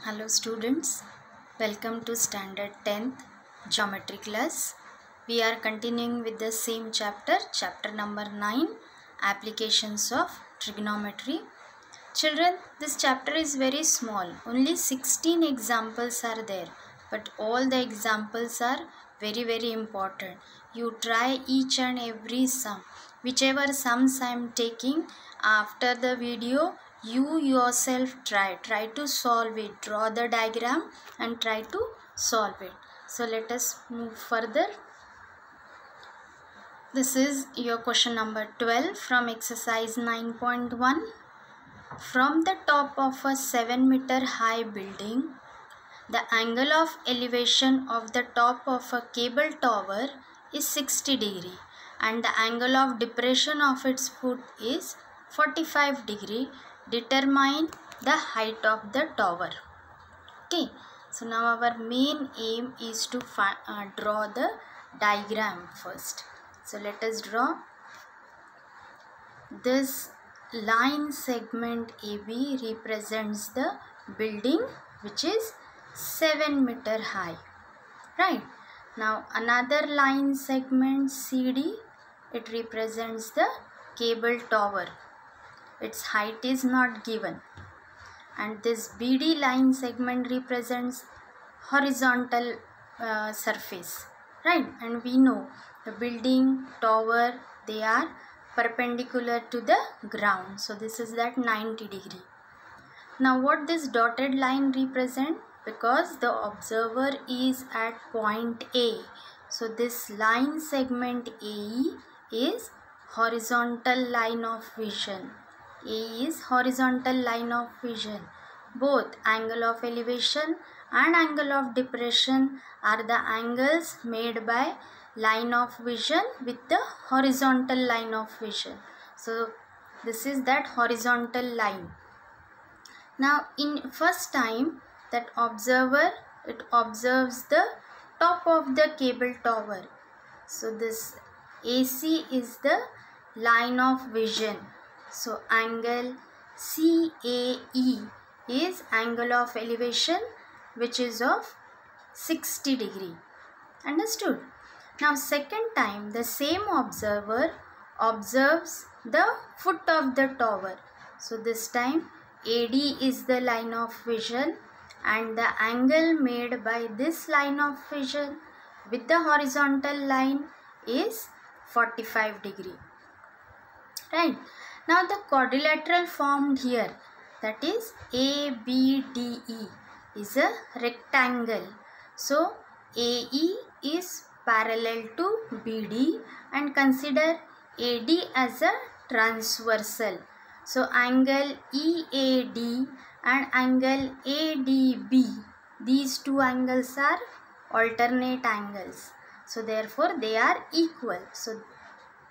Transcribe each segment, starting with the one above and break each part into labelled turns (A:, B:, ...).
A: Hello students, welcome to standard 10th geometry class. We are continuing with the same chapter number 9, applications of trigonometry. Children, this chapter is very small, only 16 examples are there, but all the examples are very important. You try each and every sum, whichever sums I am taking after the video, you yourself try to solve it, draw the diagram and try to solve it. So let us move further. This is your question number 12 from exercise 9.1. From the top of a 7-meter high building, the angle of elevation of the top of a cable tower is 60 degree and the angle of depression of its foot is 45 degree. Determine the height of the tower. Okay, so now our main aim is to draw the diagram first. So let us draw this line segment AB represents the building which is 7-meter high, right? Now another line segment CD, it represents the cable tower. Its height is not given. And this BD line segment represents horizontal surface, right? And we know the building, tower, they are perpendicular to the ground. So this is that 90 degree. Now what this dotted line represent? Because the observer is at point A. So this line segment AE is horizontal line of vision. A is horizontal line of vision. Both angle of elevation and angle of depression are the angles made by line of vision with the horizontal line of vision. So this is that horizontal line. Now in first time that observer, it observes the top of the cable tower. So this AC is the line of vision. So angle CAE is angle of elevation which is of 60 degree. Understood? Now second time the same observer observes the foot of the tower. So this time AD is the line of vision and the angle made by this line of vision with the horizontal line is 45 degree. Right? Now the quadrilateral formed here, that is ABDE, is a rectangle. So AE is parallel to BD and consider AD as a transversal. So angle EAD and angle ADB, these two angles are alternate angles. So therefore they are equal. So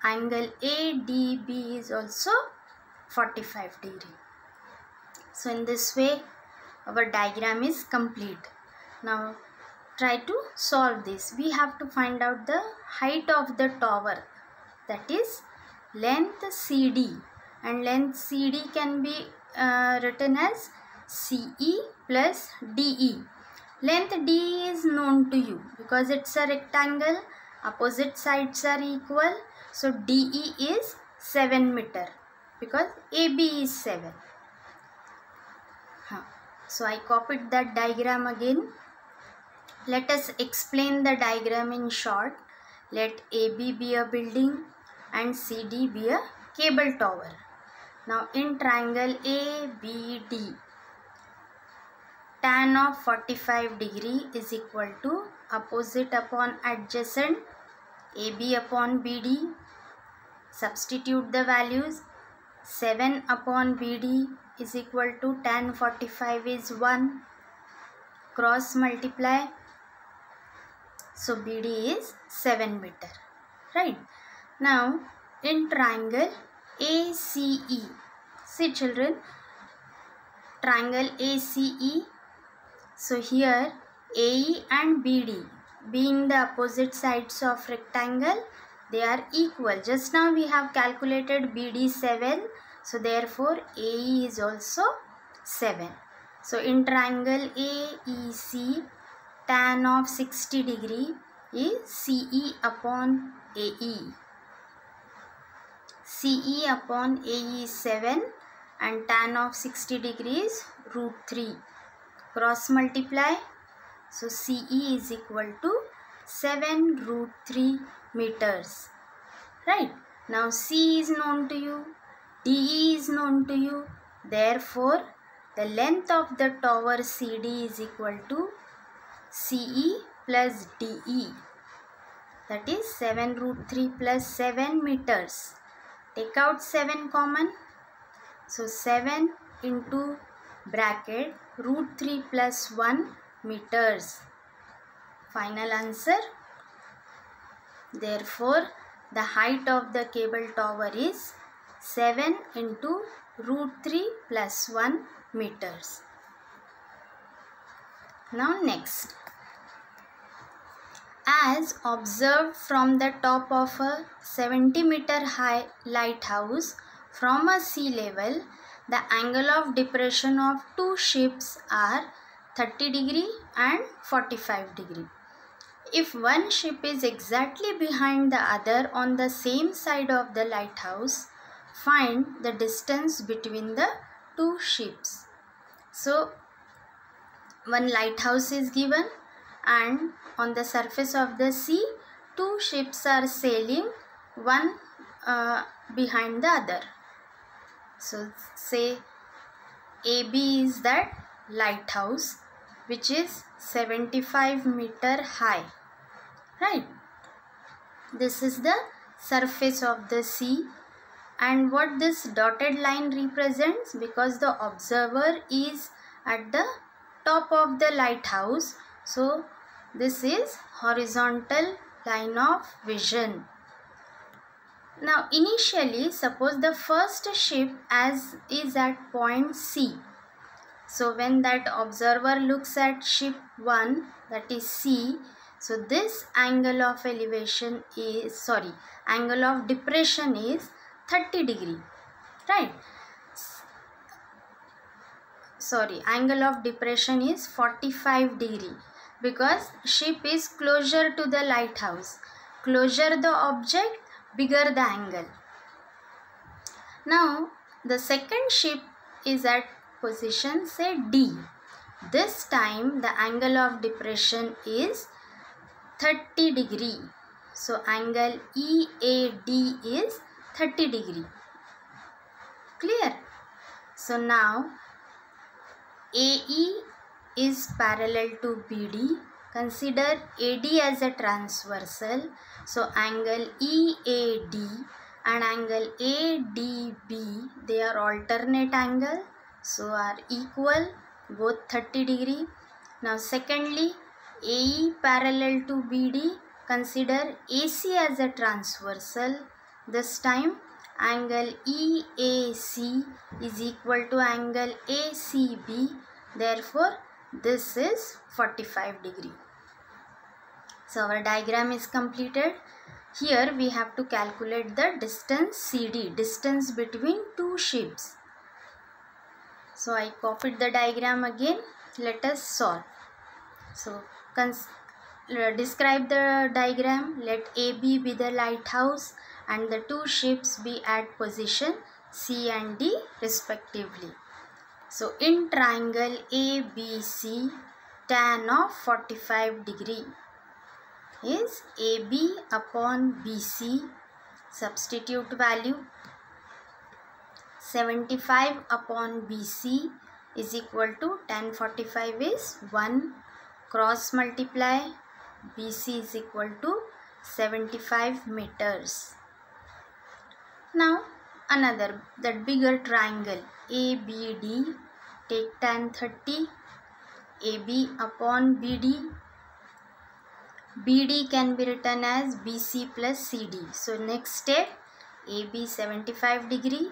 A: angle ADB is also 45 degree. So in this way our diagram is complete. Now try to solve this. We have to find out the height of the tower, that is length CD, and length CD can be written as CE plus DE. Length DE is known to you because it's a rectangle, opposite sides are equal. So DE is 7 meter because AB is 7. So I copied that diagram again. Let us explain the diagram in short. Let AB be a building and CD be a cable tower. Now in triangle ABD, tan of 45 degree is equal to opposite upon adjacent, AB upon BD. Substitute the values. 7 upon BD is equal to tan 45 is 1. Cross multiply. So BD is 7 meter. Right. Now in triangle ACE. See children, triangle ACE. So here AE and BD being the opposite sides of rectangle, they are equal. Just now we have calculated BD 7. So therefore AE is also 7. So in triangle AEC, tan of 60 degree is CE upon AE. CE upon AE is 7 and tan of 60 degrees root 3. Cross multiply. So CE is equal to 7 root 3 meters. Right. Now C is known to you. DE is known to you. Therefore, the length of the tower CD is equal to CE plus DE. That is 7 root 3 plus 7 meters. Take out 7 common. So 7 into bracket root 3 plus 1 meters. Final answer. Therefore, the height of the cable tower is 7 into root 3 plus 1 meters. Now next. As observed from the top of a 70-meter high lighthouse from a sea level, the angle of depression of two ships are 30 degree and 45 degree. If one ship is exactly behind the other on the same side of the lighthouse, find the distance between the two ships. So, one lighthouse is given and on the surface of the sea, two ships are sailing, one behind the other. So, say AB is that lighthouse which is 75-meter high. Right. This is the surface of the sea, and what this dotted line represents, because the observer is at the top of the lighthouse, so this is horizontal line of vision. Now initially, suppose the first ship is at point C. So when that observer looks at ship 1, that is C, so this angle of elevation is, angle of depression is 30 degree, right? Angle of depression is 45 degree because ship is closer to the lighthouse. Closer the object, bigger the angle. Now the second ship is at position say D. This time the angle of depression is 30 degree. So angle EAD is 30 degree. Clear? So now AE is parallel to BD. Consider AD as a transversal. So angle EAD and angle ADB, they are alternate angle, so are equal, both 30 degree. Now secondly, AE parallel to BD, consider AC as a transversal. This time angle EAC is equal to angle ACB, therefore this is 45 degree. So our diagram is completed. Here we have to calculate the distance CD, distance between two ships. So I copied the diagram again. Let us solve. So describe the diagram. Let AB be the lighthouse and the two ships be at position C and D respectively. So in triangle ABC, tan of 45 degree is AB upon BC. Substitute value. 75 upon BC is equal to tan 45 is 1. Cross multiply. BC is equal to 75 meters. Now another, that bigger triangle ABD, take tan 30. AB upon BD. BD can be written as BC plus CD. So next step, AB 75 degree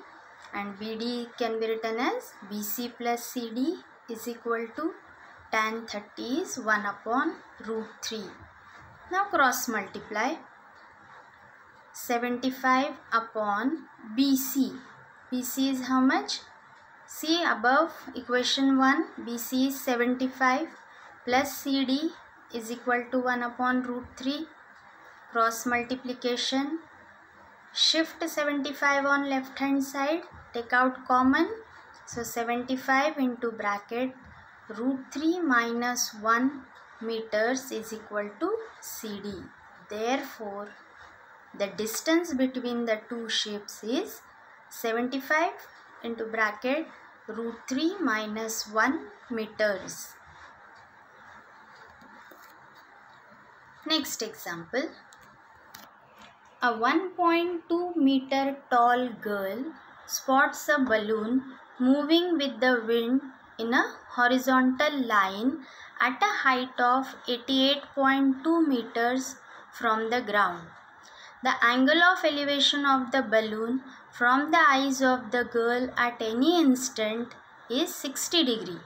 A: and BD can be written as BC plus CD is equal to tan 30 is 1 upon root 3. Now cross multiply. 75 upon BC. BC is how much? See above equation 1, BC is 75 plus CD is equal to 1 upon root 3. Cross multiplication. Shift 75 on left hand side. Take out common. So 75 into bracket root 3 minus 1 meters is equal to CD. Therefore, the distance between the two shapes is 75 into bracket root 3 minus 1 meters. Next example. A 1.2 meter tall girl spots a balloon moving with the wind in a horizontal line at a height of 88.2 meters from the ground. The angle of elevation of the balloon from the eyes of the girl at any instant is 60 degree.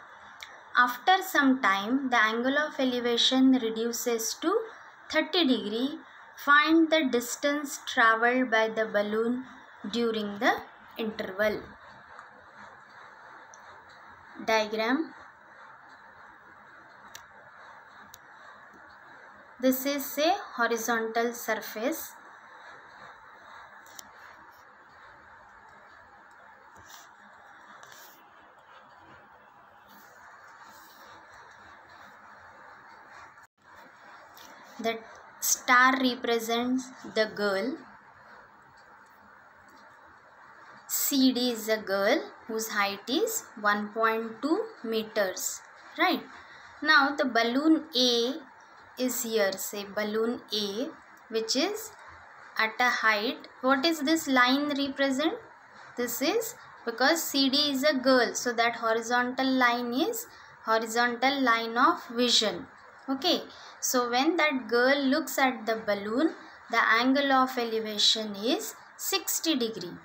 A: After some time, the angle of elevation reduces to 30 degree. Find the distance travelled by the balloon during the interval. Diagram. This is a horizontal surface. The star represents the girl. CD is a girl whose height is 1.2 meters. Right. Now the balloon A is here. Say balloon A, which is at a height. What is this line represent? This is because CD is a girl. So that horizontal line is horizontal line of vision. Okay. So when that girl looks at the balloon, the angle of elevation is 60 degree.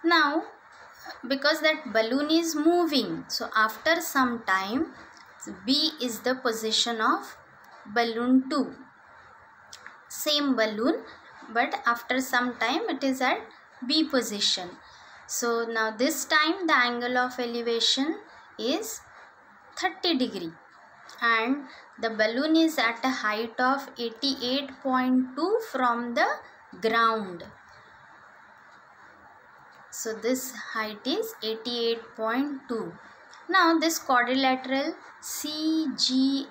A: Now, because that balloon is moving, so after some time, B is the position of balloon 2. Same balloon, but after some time it is at B position. So now this time the angle of elevation is 30 degree. And the balloon is at a height of 88.2 from the ground. So this height is 88.2. Now this quadrilateral CGHD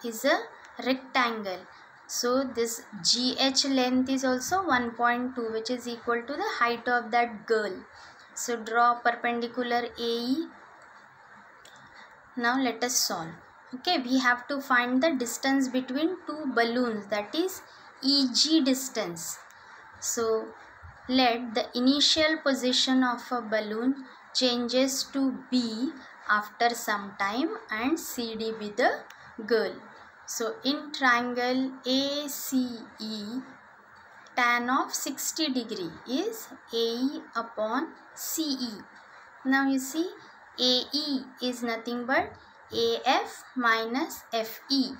A: is a rectangle. So this GH length is also 1.2, which is equal to the height of that girl. So draw perpendicular AE. Now let us solve. Okay, we have to find the distance between two balloons, that is EG distance. So let the initial position of a balloon changes to B after some time and CD be the girl. So in triangle ACE, tan of 60 degree is AE upon CE. Now you see AE is nothing but AF minus FE.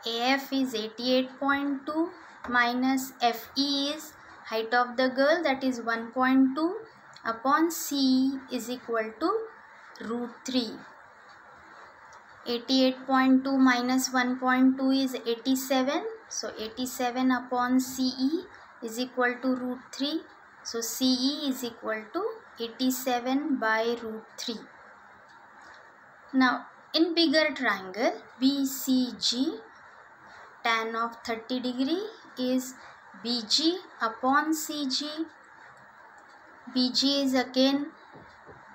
A: AF is 88.2 minus FE is height of the girl, that is 1.2 upon CE is equal to root 3. 88.2 minus 1.2 is 87. So 87 upon CE is equal to root 3. So CE is equal to 87 by root 3. Now in bigger triangle BCG, tan of 30 degree is BG upon CG. BG is again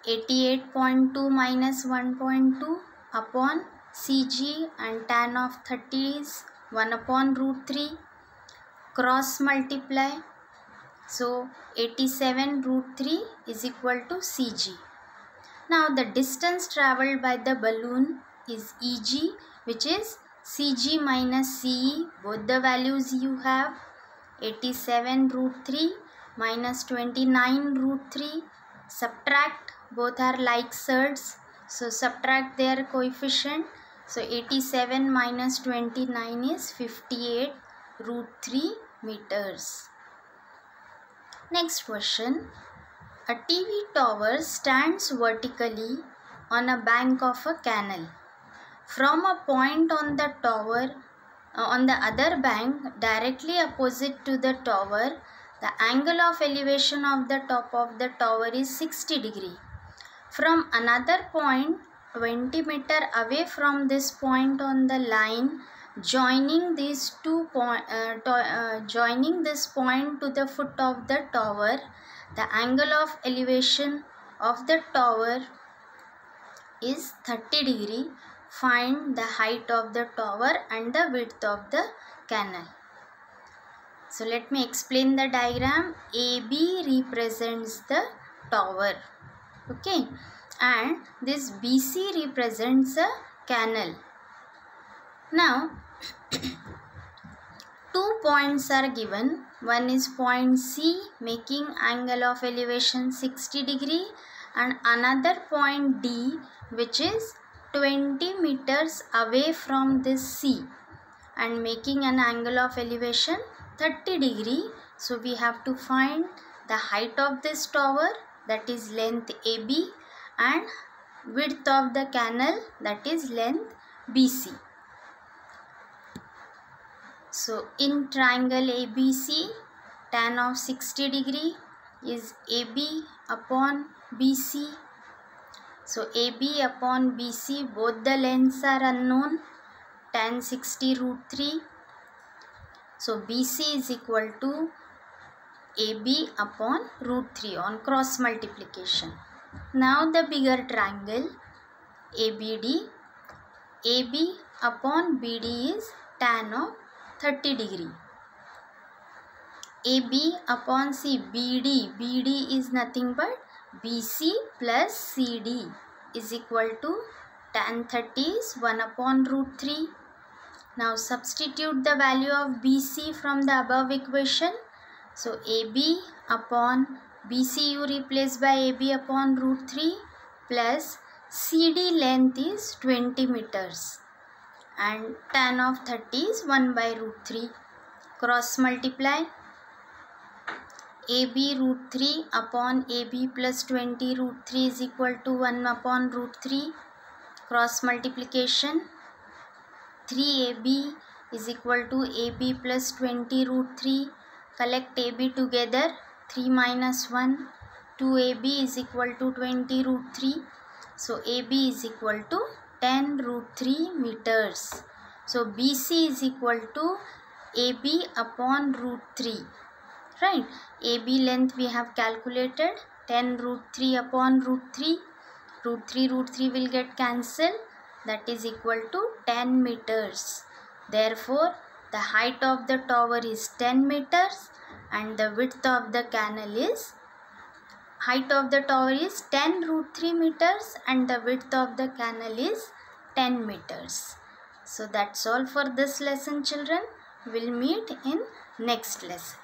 A: 88.2 minus 1.2 upon CG, and tan of 30 is 1 upon root 3. Cross multiply. So 87 root 3 is equal to CG. Now the distance travelled by the balloon is EG, which is CG minus CE. Both the values you have. 87 root 3 minus 29 root 3. Subtract, both are like surds. So subtract their coefficient. So 87 minus 29 is 58 root 3 meters. Next question. A TV tower stands vertically on a bank of a canal. From a point on the tower, on the other bank, directly opposite to the tower, the angle of elevation of the top of the tower is 60 degree. From another point, 20 meter away from this point on the line, joining this point to the foot of the tower, the angle of elevation of the tower is 30 degree. Find the height of the tower and the width of the canal. So let me explain the diagram. AB represents the tower, okay, and this BC represents a canal. Now 2 points are given. One is point C making angle of elevation 60 degree, and another point D which is 20 meters away from this C and making an angle of elevation 30 degree. So we have to find the height of this tower, that is length AB, and width of the canal, that is length BC. So in triangle ABC, tan of 60 degree is AB upon BC. So AB upon BC, both the lengths are unknown. Tan 60 root 3. So BC is equal to AB upon root 3 on cross multiplication. Now the bigger triangle ABD, AB upon BD is tan of 30 degree. AB upon C, BD is nothing but BC plus CD is equal to tan 30 is 1 upon root 3. Now substitute the value of BC from the above equation. So AB upon BC you replace by AB upon root 3 plus CD length is 20 meters and tan of 30 is 1 by root 3. Cross multiply. AB root 3 upon AB plus 20 root 3 is equal to 1 upon root 3. Cross multiplication. 3AB is equal to AB plus 20 root 3. Collect AB together. 3 minus 1. 2AB is equal to 20 root 3. So AB is equal to 10 root 3 meters. So BC is equal to AB upon root 3. Right, AB length we have calculated 10 root 3 upon root 3. Root 3 will get cancelled, that is equal to 10 meters. Therefore, the height of the tower is 10 meters and the width of the canal is, height of the tower is 10 root 3 meters and the width of the canal is 10 meters. So that's all for this lesson, children. We'll meet in next lesson.